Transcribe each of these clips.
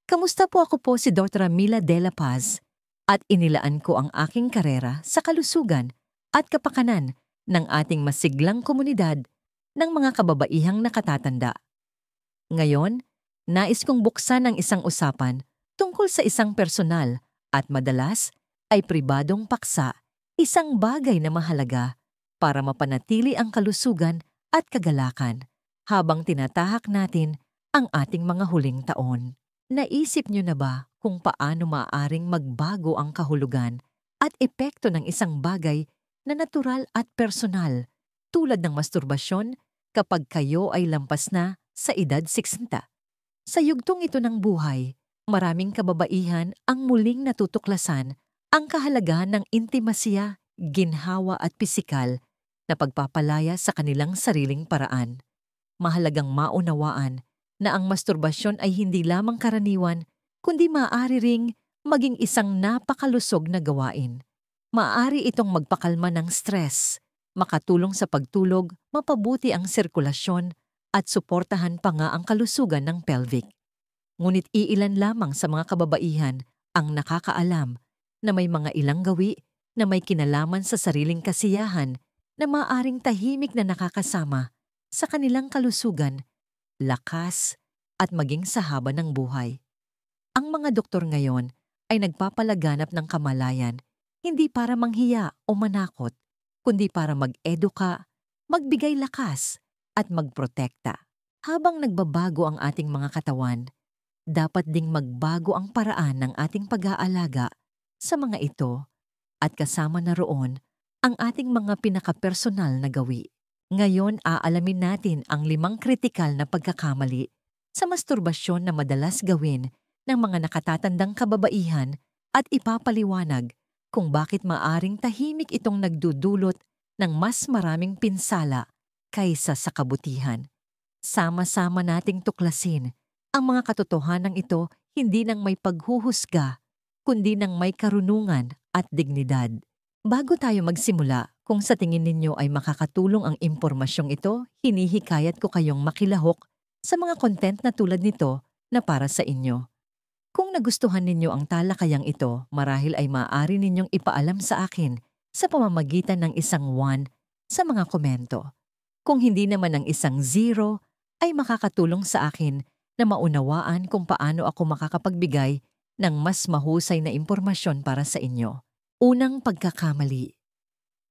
Kamusta po? Ako po si Dr. Mila De La Paz at inilaan ko ang aking karera sa kalusugan at kapakanan ng ating masiglang komunidad ng mga kababaihang nakatatanda. Ngayon, nais kong buksan ang isang usapan tungkol sa isang personal at madalas ay pribadong paksa, isang bagay na mahalaga para mapanatili ang kalusugan at kagalakan habang tinatahak natin ang ating mga huling taon. Naisip niyo na ba kung paano maaaring magbago ang kahulugan at epekto ng isang bagay na natural at personal tulad ng masturbasyon kapag kayo ay lampas na sa edad 60? Sa yugtong ito ng buhay, maraming kababaihan ang muling natutuklasan ang kahalagahan ng intimasya, ginhawa at pisikal na pagpapalaya sa kanilang sariling paraan. Mahalagang maunawaan na ang masturbasyon ay hindi lamang karaniwan, kundi maaari ring maging isang napakalusog na gawain. Maaari itong magpakalma ng stress, makatulong sa pagtulog, mapabuti ang sirkulasyon, at suportahan pa nga ang kalusugan ng pelvic. Ngunit iilan lamang sa mga kababaihan ang nakakaalam na may mga ilang gawi na may kinalaman sa sariling kasiyahan na maaaring tahimik na nakakasama sa kanilang kalusugan, lakas, at maging sa haba ng buhay. Ang mga doktor ngayon ay nagpapalaganap ng kamalayan hindi para manghiya o manakot, kundi para mag-eduka, magbigay lakas, at magprotekta. Habang nagbabago ang ating mga katawan, dapat ding magbago ang paraan ng ating pag-aalaga sa mga ito at kasama na roon ang ating mga pinakapersonal na gawi. Ngayon aalamin natin ang 5 kritikal na pagkakamali sa masturbasyon na madalas gawin ng mga nakatatandang kababaihan at ipapaliwanag kung bakit maaring tahimik itong nagdudulot ng mas maraming pinsala kaysa sa kabutihan. Sama-sama nating tuklasin ang mga katotohanan ito hindi nang may paghuhusga, kundi nang may karunungan at dignidad. Bago tayo magsimula, kung sa tingin ninyo ay makakatulong ang impormasyong ito, hinihikayat ko kayong makilahok sa mga content na tulad nito na para sa inyo. Kung nagustuhan ninyo ang talakayang ito, marahil ay maaari ninyong ipaalam sa akin sa pamamagitan ng isang 1 sa mga komento. Kung hindi naman ang isang 0, ay makakatulong sa akin na maunawaan kung paano ako makakapagbigay ng mas mahusay na impormasyon para sa inyo. Unang pagkakamali.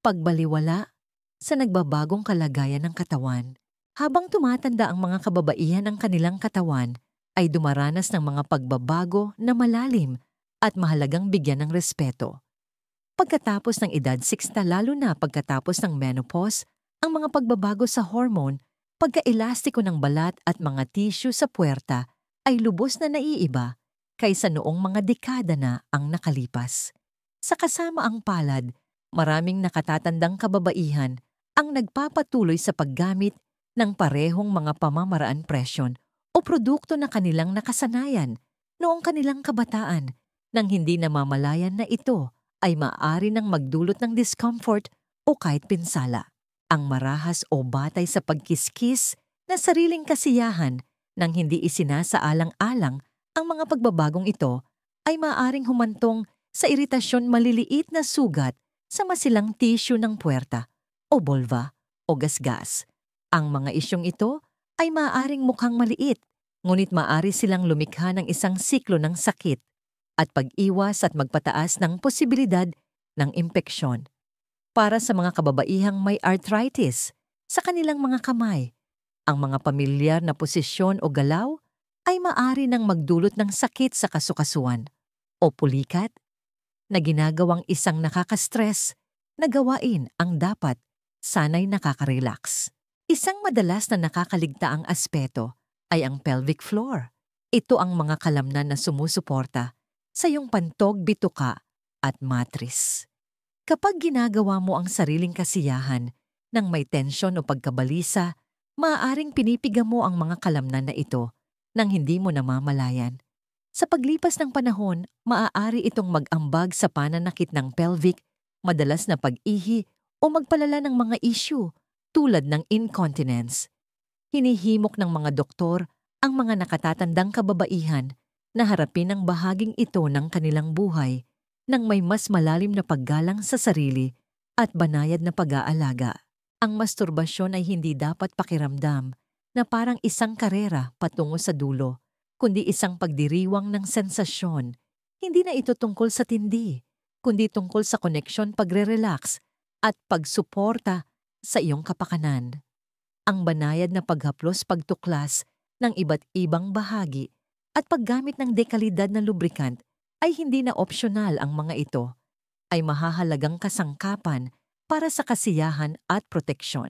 Pagbaliwala sa nagbabagong kalagayan ng katawan. Habang tumatanda ang mga kababaihan ng kanilang katawan, ay dumaranas ng mga pagbabago na malalim at mahalagang bigyan ng respeto. Pagkatapos ng edad 60, lalo na pagkatapos ng menopause, ang mga pagbabago sa hormone, pagkaelastiko ng balat at mga tissue sa puwerta ay lubos na naiiba kaysa noong mga dekada na ang nakalipas. Sa kasama ang palad, maraming nakatatandang kababaihan ang nagpapatuloy sa paggamit ng parehong mga pamamaraan presyon o produkto na kanilang nakasanayan noong kanilang kabataan nang hindi namamalayan na ito ay maaari nang magdulot ng discomfort o kahit pinsala. Ang marahas o batay sa pagkiskis na sariling kasiyahan nang hindi isinasaalang-alang ang mga pagbabagong ito ay maaaring humantong sa iritasyon, maliliit na sugat sa masilang tissue ng puwerta o vulva o gasgas. Ang mga isyong ito ay maaaring mukhang maliit, ngunit maaari silang lumikha ng isang siklo ng sakit at pag-iwas at magpataas ng posibilidad ng impeksyon. Para sa mga kababaihang may arthritis sa kanilang mga kamay, ang mga pamilyar na posisyon o galaw ay maaari nang magdulot ng sakit sa kasukasuan o pulikat na ginagawang isang nakaka-stress na gawain ang dapat sanay nakaka-relax. Isang madalas na nakakaligtaang aspeto ay ang pelvic floor. Ito ang mga kalamnan na sumusuporta sa iyong pantog, bituka at matris. Kapag ginagawa mo ang sariling kasiyahan ng may tensyon o pagkabalisa, maaaring pinipiga mo ang mga kalamnan na ito nang hindi mo namamalayan. Sa paglipas ng panahon, maaari itong mag-ambag sa pananakit ng pelvic, madalas na pag-ihi o magpalala ng mga issue tulad ng incontinence. Hinihimok ng mga doktor ang mga nakatatandang kababaihan na harapin ang bahaging ito ng kanilang buhay nang may mas malalim na paggalang sa sarili at banayad na pag-aalaga. Ang masturbasyon ay hindi dapat pakiramdam na parang isang karera patungo sa dulo, kundi isang pagdiriwang ng sensasyon. Hindi na ito tungkol sa tindi, kundi tungkol sa koneksyon, pagre-relax at pagsuporta sa iyong kapakanan. Ang banayad na paghaplos, pagtuklas ng iba't ibang bahagi at paggamit ng dekalidad na lubrikant ay hindi na opsyonal. Ang mga ito ay mahahalagang kasangkapan para sa kasiyahan at proteksyon.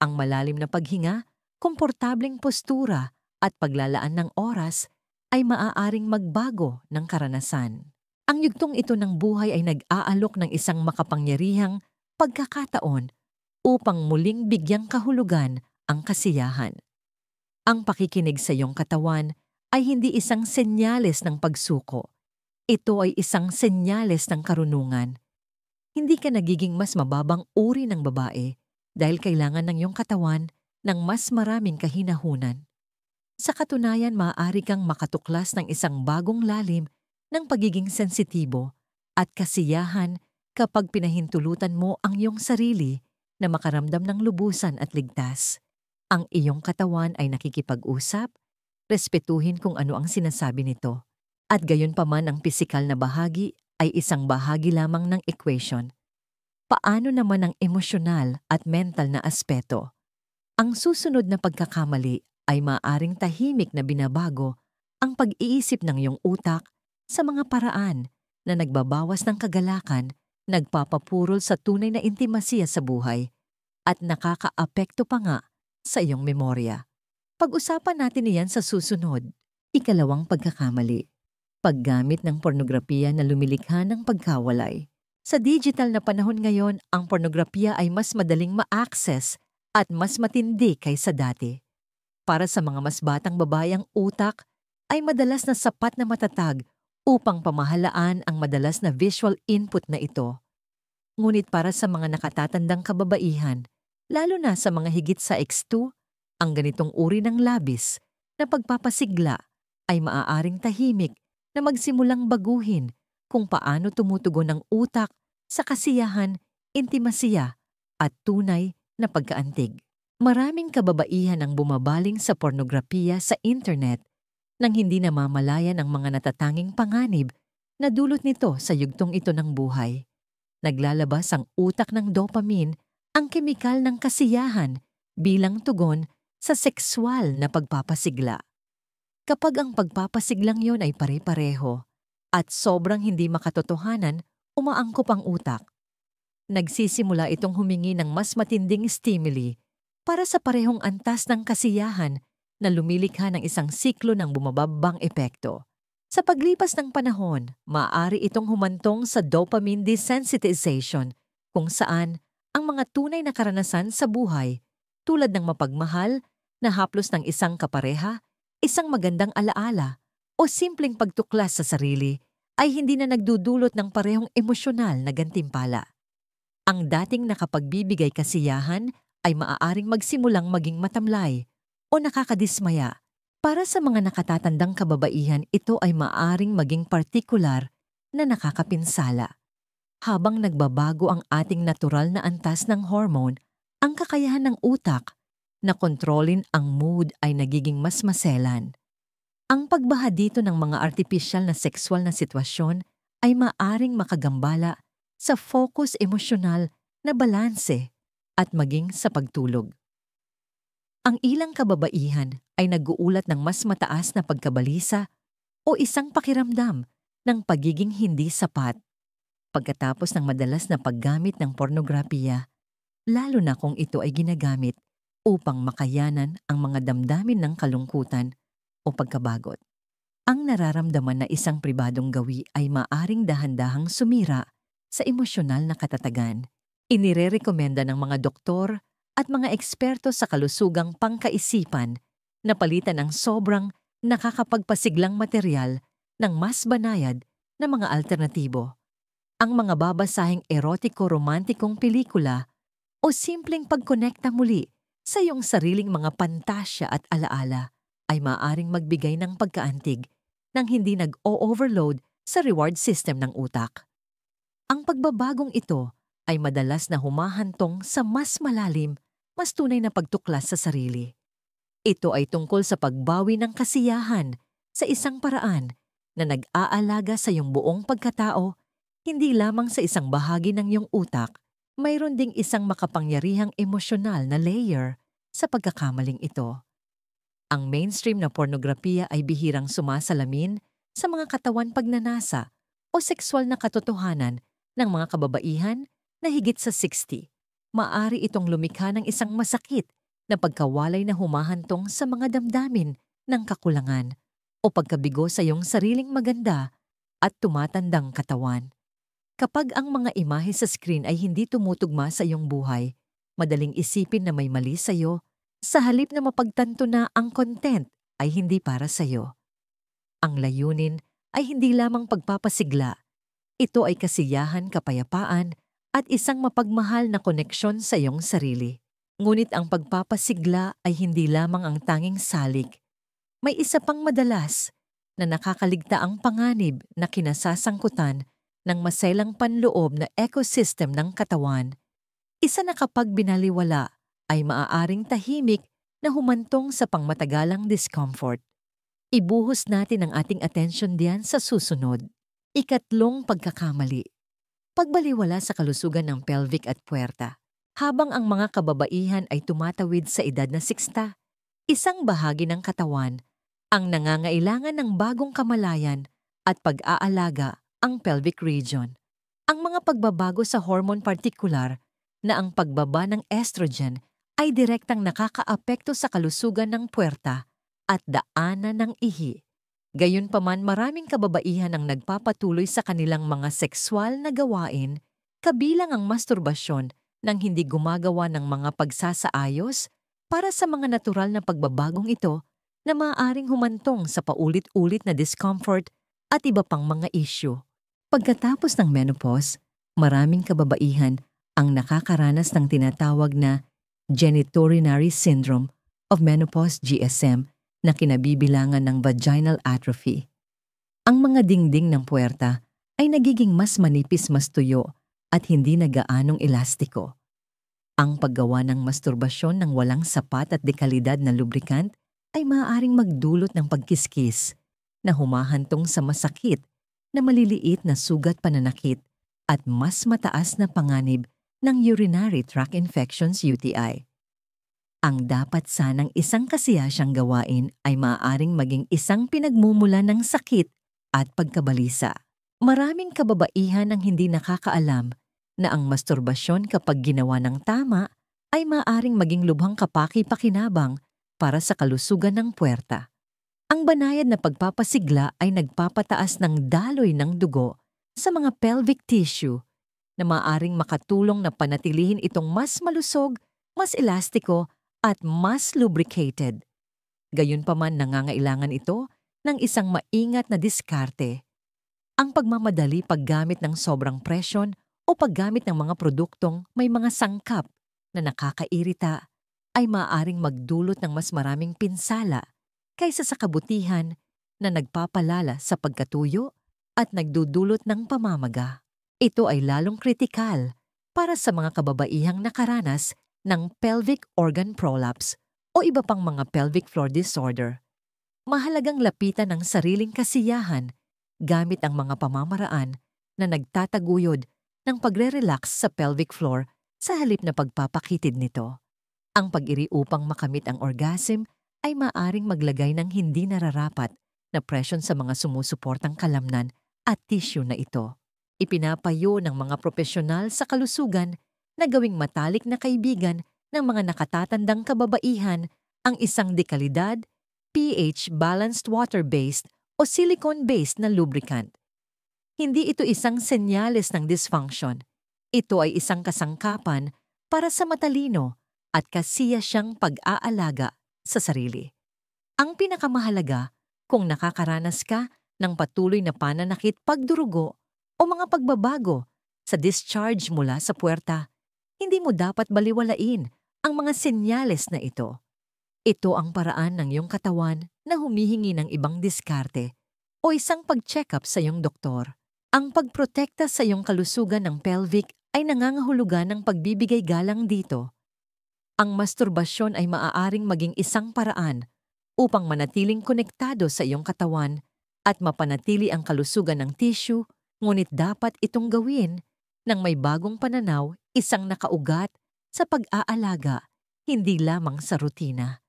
Ang malalim na paghinga, komportableng postura at paglalaan ng oras ay maaaring magbago ng karanasan. Ang yugtong ito ng buhay ay nag-aalok ng isang makapangyarihang pagkakataon upang muling bigyang kahulugan ang kasiyahan. Ang pakikinig sa iyong katawan ay hindi isang senyales ng pagsuko. Ito ay isang senyales ng karunungan. Hindi ka nagiging mas mababang uri ng babae dahil kailangan ng iyong katawan ng mas maraming kahinahunan. Sa katunayan, maaari kang makatuklas ng isang bagong lalim ng pagiging sensitibo at kasiyahan kapag pinahintulutan mo ang iyong sarili na makaramdam ng lubusan at ligtas. Ang iyong katawan ay nakikipag-usap, respetuhin kung ano ang sinasabi nito. At gayon pa man, ang pisikal na bahagi ay isang bahagi lamang ng equation. Paano naman ang emosyonal at mental na aspeto? Ang susunod na pagkakamali ay maaaring tahimik na binabago ang pag-iisip ng iyong utak sa mga paraan na nagbabawas ng kagalakan, nagpapapurol sa tunay na intimasiya sa buhay, at nakakaapekto pa nga sa iyong memorya. Pag-usapan natin iyan sa susunod. Ikalawang pagkakamali. Paggamit ng pornografiya na lumilikha ng pagkawalay. Sa digital na panahon ngayon, ang pornografiya ay mas madaling ma-access at mas matindi kaysa dati. Para sa mga mas batang babae, ang utak ay madalas na sapat na matatag upang pamahalaan ang madalas na visual input na ito. Ngunit para sa mga nakatatandang kababaihan, lalo na sa mga higit sa X2, ang ganitong uri ng labis na pagpapasigla ay maaaring tahimik na magsimulang baguhin kung paano tumutugon ang utak sa kasiyahan, intimasiya at tunay na pagkaantig. Maraming kababaihan ang bumabaling sa pornografiya sa internet nang hindi namamalayan ang mga natatanging panganib na dulot nito sa yugtong ito ng buhay. Naglalabas ang utak ng dopamine, ang kemikal ng kasiyahan, bilang tugon sa sexual na pagpapasigla. Kapag ang pagpapasiglang yon ay pare-pareho at sobrang hindi makatotohanan, umaangkop ang utak. Nagsisimula itong humingi ng mas matinding stimuli para sa parehong antas ng kasiyahan na lumilikha ng isang siklo ng bumababang epekto. Sa paglipas ng panahon, maaari itong humantong sa dopamine desensitization, kung saan ang mga tunay na karanasan sa buhay, tulad ng mapagmahal na haplos ng isang kapareha, isang magandang alaala, o simpleng pagtuklas sa sarili, ay hindi na nagdudulot ng parehong emosyonal na gantimpala. Ang dating nakapagbibigay kasiyahan ay maaaring magsimulang maging matamlay o nakakadismaya. Para sa mga nakatatandang kababaihan, ito ay maaaring maging partikular na nakakapinsala. Habang nagbabago ang ating natural na antas ng hormone, ang kakayahan ng utak na kontrolin ang mood ay nagiging mas maselan. Ang pagbaha dito ng mga artipisyal na sexual na sitwasyon ay maaaring makagambala sa focus emosyonal na balanse at maging sa pagtulog. Ang ilang kababaihan ay nag-uulat ng mas mataas na pagkabalisa o isang pakiramdam ng pagiging hindi sapat pagkatapos ng madalas na paggamit ng pornografiya, lalo na kung ito ay ginagamit upang makayanan ang mga damdamin ng kalungkutan o pagkabagot. Ang nararamdaman na isang pribadong gawi ay maaring dahan-dahang sumira sa emosyonal na katatagan. Inirerekomenda ng mga doktor at mga eksperto sa kalusugang pangkaisipan na palitan ang sobrang nakakapagpasiglang material ng mas banayad na mga alternatibo. Ang mga babasahing erotiko-romantikong pelikula o simpleng pagkonekta muli sa iyong sariling mga pantasya at alaala ay maaaring magbigay ng pagkaantig nang hindi nag-o-overload sa reward system ng utak. Ang pagbabagong ito ay madalas na humahantong sa mas malalim, mas tunay na pagtuklas sa sarili. Ito ay tungkol sa pagbawi ng kasiyahan sa isang paraan na nag-aalaga sa iyong buong pagkatao, hindi lamang sa isang bahagi ng iyong utak. Mayroon ding isang makapangyarihang emosyonal na layer sa pagkakamaling ito. Ang mainstream na pornografiya ay bihirang sumasalamin sa mga katawan pagnanasa o sexual na katotohanan ng mga kababaihan na higit sa 60. Maari itong lumikha ng isang masakit na pagkawalay na humahantong sa mga damdamin ng kakulangan o pagkabigo sa iyong sariling maganda at tumatandang katawan. Kapag ang mga imahe sa screen ay hindi tumutugma sa iyong buhay, madaling isipin na may mali sa iyo sa halip na mapagtanto na ang content ay hindi para sa iyo. Ang layunin ay hindi lamang pagpapasigla. Ito ay kasiyahan, kapayapaan at isang mapagmahal na koneksyon sa iyong sarili. Ngunit ang pagpapasigla ay hindi lamang ang tanging salik. May isa pang madalas na nakakaligtaang panganib na kinasasangkutan ng maselang panloob na ecosystem ng katawan. Isa na kapag binaliwala ay maaaring tahimik na humantong sa pangmatagalang discomfort. Ibuhos natin ang ating atensyon diyan sa susunod. Ikatlong pagkakamali. Pagbaliwala sa kalusugan ng pelvic at puwerta. Habang ang mga kababaihan ay tumatawid sa edad na 60, isang bahagi ng katawan ang nangangailangan ng bagong kamalayan at pag-aalaga ang pelvic region. Ang mga pagbabago sa hormone partikular na ang pagbaba ng estrogen ay direktang nakakaapekto sa kalusugan ng puwerta at daanan ng ihi. Gayunpaman, maraming kababaihan ang nagpapatuloy sa kanilang mga sexual na gawain, kabilang ang masturbasyon, nang hindi gumagawa ng mga pagsasaayos para sa mga natural na pagbabagong ito na maaaring humantong sa paulit-ulit na discomfort at iba pang mga issue. Pagkatapos ng menopause, maraming kababaihan ang nakakaranas ng tinatawag na genitourinary syndrome of menopause GSM na kinabibilangan ng vaginal atrophy. Ang mga dingding ng puwerta ay nagiging mas manipis, mas tuyo at hindi na gaanong elastiko. Ang paggawa ng masturbasyon ng walang sapat at dekalidad na lubricant ay maaaring magdulot ng pagkiskis na humahantong sa masakit na maliliit na sugat, pananakit at mas mataas na panganib ng urinary tract infections UTI. Ang dapat sanang isang kasiyasyang gawain ay maaaring maging isang pinagmumula ng sakit at pagkabalisa. Maraming kababaihan ang hindi nakakaalam na ang masturbasyon kapag ginawa ng tama ay maaaring maging lubhang kapaki-pakinabang para sa kalusugan ng puwerta. Ang banayad na pagpapasigla ay nagpapataas ng daloy ng dugo sa mga pelvic tissue na maaaring makatulong na panatilihin itong mas malusog, mas elastiko at mas lubricated. Gayunpaman, nangangailangan ito ng isang maingat na diskarte. Ang pagmamadali paggamit ng sobrang presyon o paggamit ng mga produktong may mga sangkap na nakakairita ay maaaring magdulot ng mas maraming pinsala kaysa sa kabutihan na nagpapalala sa pagkatuyo at nagdudulot ng pamamaga. Ito ay lalong kritikal para sa mga kababaihang nakaranas ng pelvic organ prolapse o iba pang mga pelvic floor disorder. Mahalagang lapitan ang sariling kasiyahan gamit ang mga pamamaraan na nagtataguyod ng pagre-relax sa pelvic floor sa halip na pagpapakitid nito. Ang pag-iri upang makamit ang orgasm ay maaring maglagay ng hindi nararapat na presyon sa mga sumusuportang kalamnan at tissue na ito. Ipinapayo ng mga profesional sa kalusugan na gawing matalik na kaibigan ng mga nakatatandang kababaihan ang isang dekalidad, pH-balanced water-based o silicone-based na lubricant. Hindi ito isang senyales ng dysfunction. Ito ay isang kasangkapan para sa matalino at kasiyasyang pag-aalaga sa sarili. Ang pinakamahalaga, kung nakakaranas ka ng patuloy na pananakit, pagdurugo o mga pagbabago sa discharge mula sa puwerta, hindi mo dapat baliwalain ang mga senyales na ito. Ito ang paraan ng iyong katawan na humihingi ng ibang diskarte o isang pag-check-up sa iyong doktor. Ang pagprotekta sa iyong kalusugan ng pelvic ay nangangahulugan ng pagbibigay galang dito. Ang masturbasyon ay maaaring maging isang paraan upang manatiling konektado sa iyong katawan at mapanatili ang kalusugan ng tissue, ngunit dapat itong gawin ng may bagong pananaw, isang nakaugat sa pag-aalaga, hindi lamang sa rutina.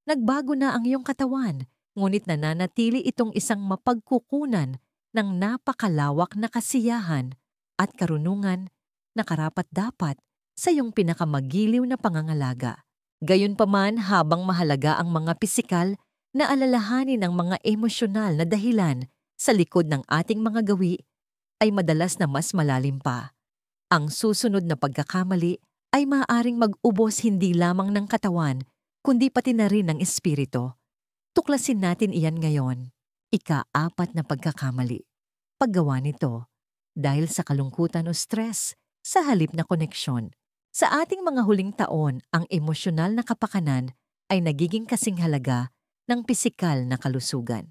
Nagbago na ang iyong katawan, ngunit nananatili itong isang mapagkukunan ng napakalawak na kasiyahan at karunungan na karapat-dapat sa iyong pinakamagiliw na pangangalaga. Gayunpaman, habang mahalaga ang mga pisikal na alalahanin ang mga emosyonal na dahilan sa likod ng ating mga gawi, ay madalas na mas malalim pa. Ang susunod na pagkakamali ay maaaring mag-ubos hindi lamang ng katawan, kundi pati na rin ng espiritu. Tuklasin natin iyan ngayon. Ika-4 na pagkakamali. Paggawa nito dahil sa kalungkutan o stress sa halip na koneksyon. Sa ating mga huling taon, ang emosyonal na kapakanan ay nagiging kasing halaga ng pisikal na kalusugan.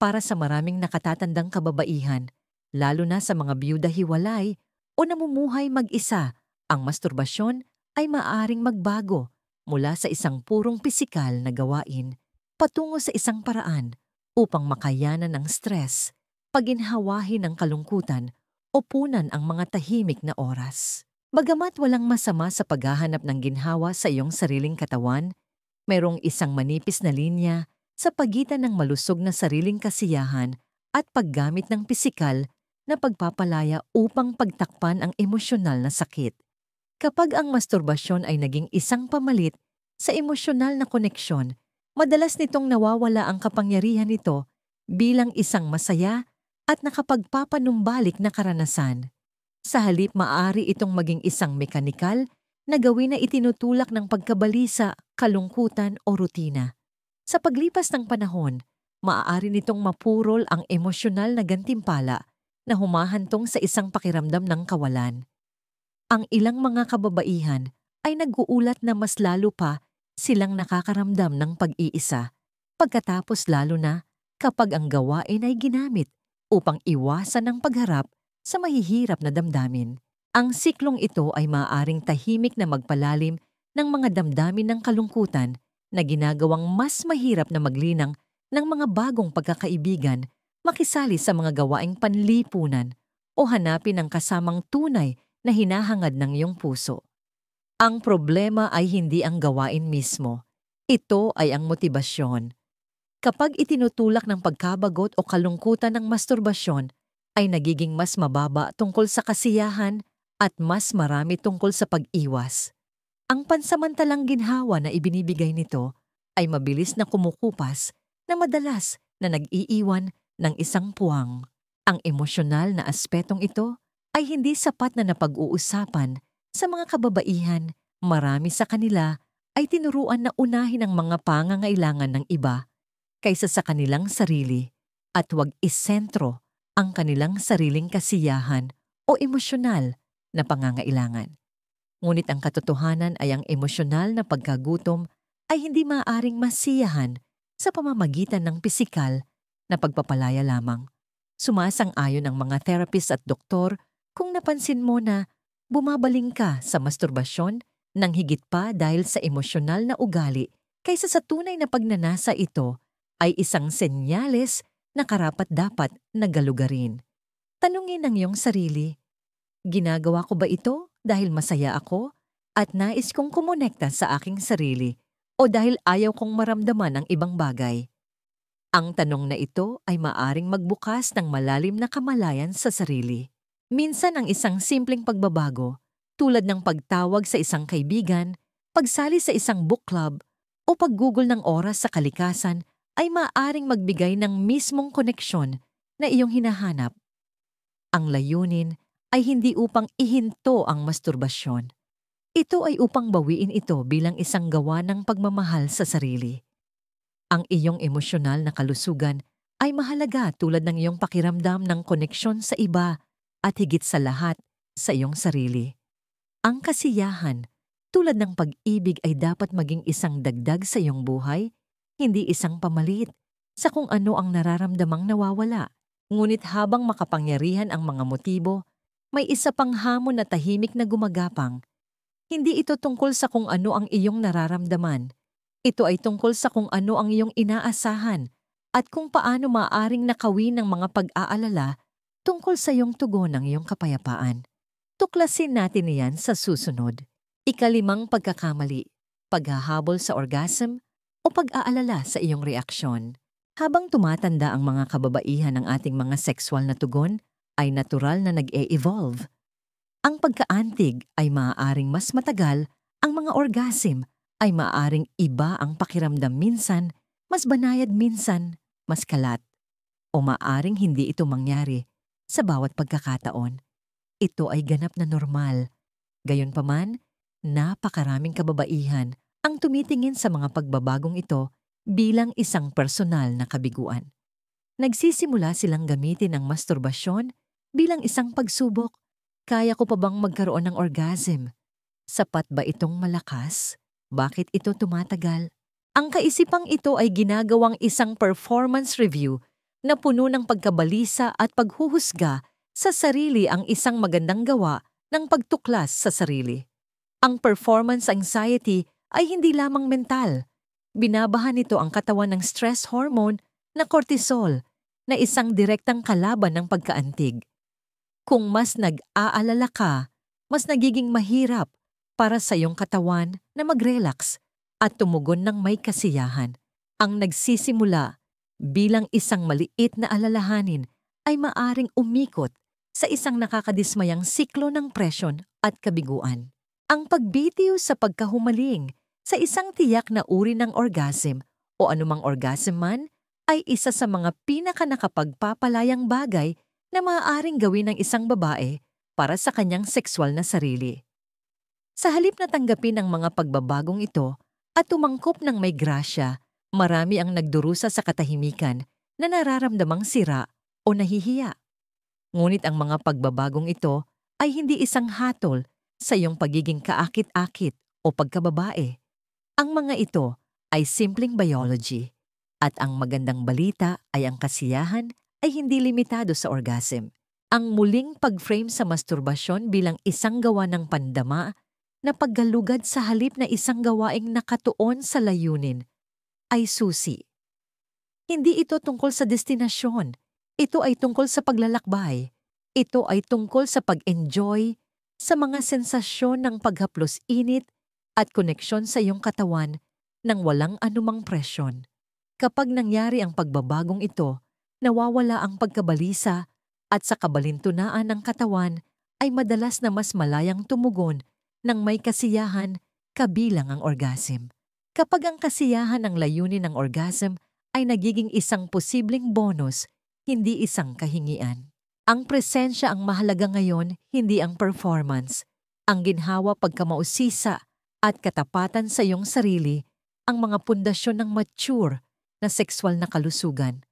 Para sa maraming nakatatandang kababaihan, lalo na sa mga biyuda hiwalay o namumuhay mag-isa, ang masturbasyon ay maaaring magbago mula sa isang purong pisikal na gawain patungo sa isang paraan upang makayanan ng stress, paginhawahin ng kalungkutan o punan ang mga tahimik na oras. Bagamat walang masama sa paghahanap ng ginhawa sa iyong sariling katawan, mayroong isang manipis na linya sa pagitan ng malusog na sariling kasiyahan at paggamit ng pisikal na pagpapalaya upang pagtakpan ang emosyonal na sakit. Kapag ang masturbasyon ay naging isang pamalit sa emosyonal na koneksyon, madalas nitong nawawala ang kapangyarihan nito bilang isang masaya at nakapagpapanumbalik na karanasan. Sa halip, maaari itong maging isang mekanikal na gawin na itinutulak ng pagkabalisa, kalungkutan o rutina. Sa paglipas ng panahon, maaari nitong mapurol ang emosyonal na gantimpala na humahantong sa isang pakiramdam ng kawalan. Ang ilang mga kababaihan ay nag-uulat na mas lalo pa silang nakakaramdam ng pag-iisa, pagkatapos lalo na kapag ang gawain ay ginamit upang iwasan ang pagharap sa mahihirap na damdamin. Ang siklong ito ay maaaring tahimik na magpalalim ng mga damdamin ng kalungkutan na ginagawang mas mahirap na maglinang ng mga bagong pagkakaibigan, makisali sa mga gawaing panlipunan o hanapin ang kasamang tunay na hinahangad ng iyong puso. Ang problema ay hindi ang gawain mismo. Ito ay ang motibasyon. Kapag itinutulak ng pagkabagot o kalungkutan ng masturbasyon, ay nagiging mas mababa tungkol sa kasiyahan at mas marami tungkol sa pag-iwas. Ang pansamantalang ginhawa na ibinibigay nito ay mabilis na kumukupas na madalas na nag-iiwan ng isang puwang. Ang emosyonal na aspetong ito ay hindi sapat na napag-uusapan sa mga kababaihan. Marami sa kanila ay tinuruan na unahin ang mga pangangailangan ng iba kaysa sa kanilang sarili at huwag isentro ang kanilang sariling kasiyahan o emosyonal na pangangailangan. Ngunit ang katotohanan ay ang emosyonal na pagkagutom ay hindi maaaring masiyahan sa pamamagitan ng pisikal na pagpapalaya lamang. Sumasang-ayon ang mga therapist at doktor kung napansin mo na bumabaling ka sa masturbasyon nang higit pa dahil sa emosyonal na ugali kaysa sa tunay na pagnanasa, ito ay isang senyales na karapat-dapat na galugarin. Tanungin ang iyong sarili, ginagawa ko ba ito dahil masaya ako at nais kong kumonekta sa aking sarili o dahil ayaw kong maramdaman ang ibang bagay? Ang tanong na ito ay maaring magbukas ng malalim na kamalayan sa sarili. Minsan ang isang simpleng pagbabago, tulad ng pagtawag sa isang kaibigan, pagsali sa isang book club, o paggugol ng oras sa kalikasan, ay maaaring magbigay ng mismong koneksyon na iyong hinahanap. Ang layunin ay hindi upang ihinto ang masturbasyon. Ito ay upang bawiin ito bilang isang gawa ng pagmamahal sa sarili. Ang iyong emosyonal na kalusugan ay mahalaga tulad ng iyong pakiramdam ng koneksyon sa iba at higit sa lahat sa iyong sarili. Ang kasiyahan, tulad ng pag-ibig, ay dapat maging isang dagdag sa iyong buhay, hindi isang pamalit sa kung ano ang nararamdamang nawawala. Ngunit habang makapangyarihan ang mga motibo, may isa pang hamon na tahimik na gumagapang. Hindi ito tungkol sa kung ano ang iyong nararamdaman. Ito ay tungkol sa kung ano ang iyong inaasahan at kung paano maaaring nakawin ng mga pag-aalala tungkol sa iyong tugon ng iyong kapayapaan. Tuklasin natin iyan sa susunod. Ikalimang pagkakamali, paghahabol sa orgasm o pag-aalala sa iyong reaksyon. Habang tumatanda ang mga kababaihan ng ating mga sexual na tugon, ay natural na nag-e-evolve. Ang pagkaantig ay maaaring mas matagal, ang mga orgasm ay maaaring iba ang pakiramdam minsan, mas banayad minsan, mas kalat. O maaaring hindi ito mangyari sa bawat pagkakataon. Ito ay ganap na normal. Gayunpaman, napakaraming kababaihan ang tumitingin sa mga pagbabagong ito bilang isang personal na kabiguan. Nagsisimula silang gamitin ang masturbasyon bilang isang pagsubok. Kaya ko pa bang magkaroon ng orgasm? Sapat ba itong malakas? Bakit ito tumatagal? Ang kaisipang ito ay ginagawang isang performance review na puno ng pagkabalisa at paghuhusga sa sarili ang isang magandang gawa ng pagtuklas sa sarili. Ang performance anxiety ay hindi lamang mental. Binabahan nito ang katawan ng stress hormone na cortisol na isang direktang kalaban ng pagkaantig. Kung mas nag-aalala ka, mas nagiging mahirap para sa iyong katawan na mag-relax at tumugon ng may kasiyahan. Ang nagsisimula bilang isang maliit na alalahanin ay maaring umikot sa isang nakakadismayang siklo ng presyon at kabiguan. Ang pagbitiw sa pagkahumaling sa isang tiyak na uri ng orgasm o anumang orgasm man ay isa sa mga pinakanakapagpapalayang bagay na maaaring gawin ng isang babae para sa kanyang sexual na sarili. Sa halip na tanggapin ang mga pagbabagong ito at tumangkop ng may grasya, marami ang nagdurusa sa katahimikan na nararamdamang sira o nahihiya. Ngunit ang mga pagbabagong ito ay hindi isang hatol sa iyong pagiging kaakit-akit o pagkababae. Ang mga ito ay simpleng biology at ang magandang balita ay ang kasiyahan ay hindi limitado sa orgasm. Ang muling pag-frame sa masturbasyon bilang isang gawa ng pandama na paggalugad sa halip na isang gawaing nakatuon sa layunin ay susi. Hindi ito tungkol sa destinasyon. Ito ay tungkol sa paglalakbay. Ito ay tungkol sa pag-enjoy sa mga sensasyon ng paghaplos init at koneksyon sa iyong katawan nang walang anumang presyon. Kapag nangyari ang pagbabagong ito, nawawala ang pagkabalisa at sa kabalintunaan ng katawan ay madalas na mas malayang tumugon ng may kasiyahan kabilang ang orgasm. Kapag ang kasiyahan ng layunin ng orgasm ay nagiging isang posibleng bonus, hindi isang kahingian. Ang presensya ang mahalaga ngayon, hindi ang performance. Ang ginhawa pagkamausisa at katapatan sa iyong sarili ang mga pundasyon ng mature na sexual na kalusugan.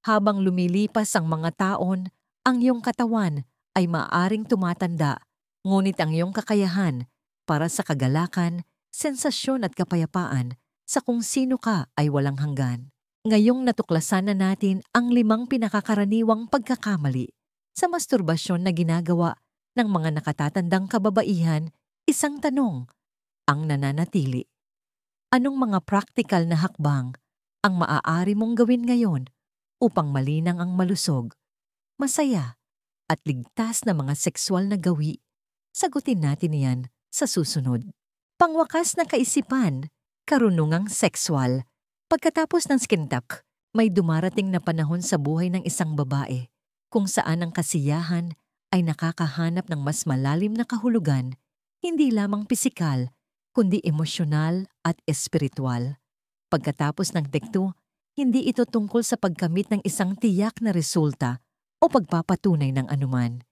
Habang lumilipas ang mga taon, ang iyong katawan ay maaaring tumatanda, ngunit ang iyong kakayahan para sa kagalakan, sensasyon at kapayapaan sa kung sino ka ay walang hanggan. Ngayong natuklasan na natin ang 5 pinakakaraniwang pagkakamali sa masturbasyon na ginagawa ng mga nakatatandang kababaihan, isang tanong ang nananatili. Anong mga praktikal na hakbang ang maaari mong gawin ngayon upang malinang ang malusog, masaya at ligtas na mga sexual na gawi? Sagutin natin iyan sa susunod. Pangwakas na kaisipan, karunungang sexual. Pagkatapos ng skin talk, may dumarating na panahon sa buhay ng isang babae kung saan ang kasiyahan ay nakakahanap ng mas malalim na kahulugan, hindi lamang pisikal, kundi emosyonal at espiritual. Pagkatapos ng tekto, hindi ito tungkol sa pagkamit ng isang tiyak na resulta o pagpapatunay ng anuman.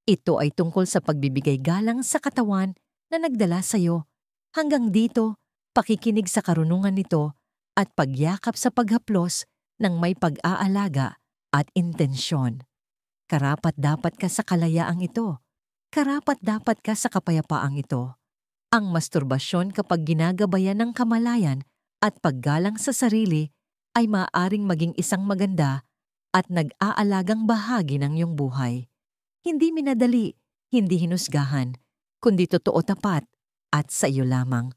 Ito ay tungkol sa pagbibigay galang sa katawan na nagdala sa iyo. Hanggang dito, pakikinig sa karunungan nito at pagyakap sa paghaplos ng may pag-aalaga at intensyon. Karapat-dapat ka sa kalayaang ito. Karapat-dapat ka sa kapayapaang ito. Ang masturbasyon kapag ginagabayan ng kamalayan at paggalang sa sarili ay maaaring maging isang maganda at nag-aalagang bahagi ng iyong buhay. Hindi minadali, hindi hinusgahan, kundi totoo tapat at sa iyo lamang.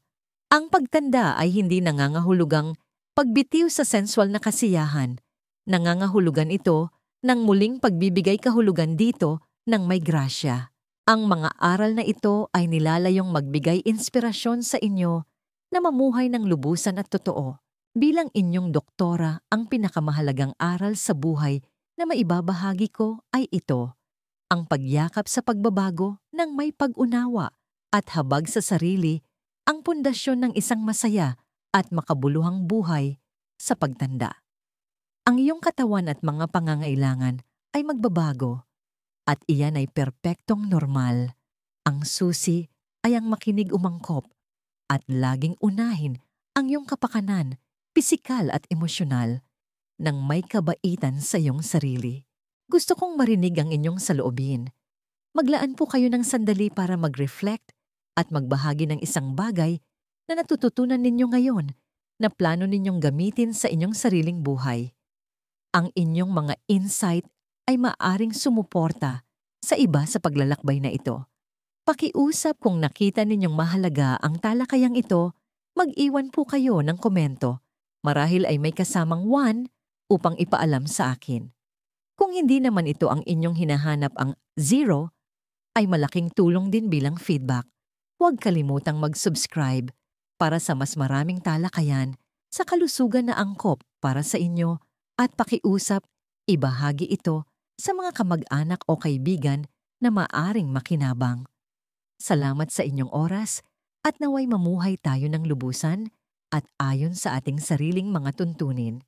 Ang pagtanda ay hindi nangangahulugang pagbitiw sa sensual na kasiyahan. Nangangahulugan ito ng muling pagbibigay kahulugan dito ng may grasya. Ang mga aral na ito ay nilalayong magbigay inspirasyon sa inyo na mamuhay ng lubusan at totoo. Bilang inyong doktora, ang pinakamahalagang aral sa buhay na maibabahagi ko ay ito: ang pagyakap sa pagbabago ng may pag-unawa at habag sa sarili, ang pundasyon ng isang masaya at makabuluhang buhay sa pagtanda. Ang iyong katawan at mga pangangailangan ay magbabago at iyan ay perpektong normal. Ang susi ay ang makinig umangkop at laging unahin ang iyong kapakanan, pisikal at emosyonal, ng may kabaitan sa iyong sarili. Gusto kong marinig ang inyong saloobin. Maglaan po kayo ng sandali para mag-reflect at magbahagi ng isang bagay na natututunan ninyo ngayon na plano ninyong gamitin sa inyong sariling buhay. Ang inyong mga insight ay maaring sumuporta sa iba sa paglalakbay na ito. Pakiusap kung nakita ninyong mahalaga ang talakayang ito, mag-iwan po kayo ng komento. Marahil ay may kasamang 1 upang ipaalam sa akin. Kung hindi naman ito ang inyong hinahanap, ang 0 ay malaking tulong din bilang feedback. Huwag kalimutang mag-subscribe para sa mas maraming talakayan sa kalusugan na angkop para sa inyo, at pakiusap, ibahagi ito sa mga kamag-anak o kaibigan na maaring makinabang. Salamat sa inyong oras at naway mamuhay tayo ng lubusan at ayon sa ating sariling mga tuntunin.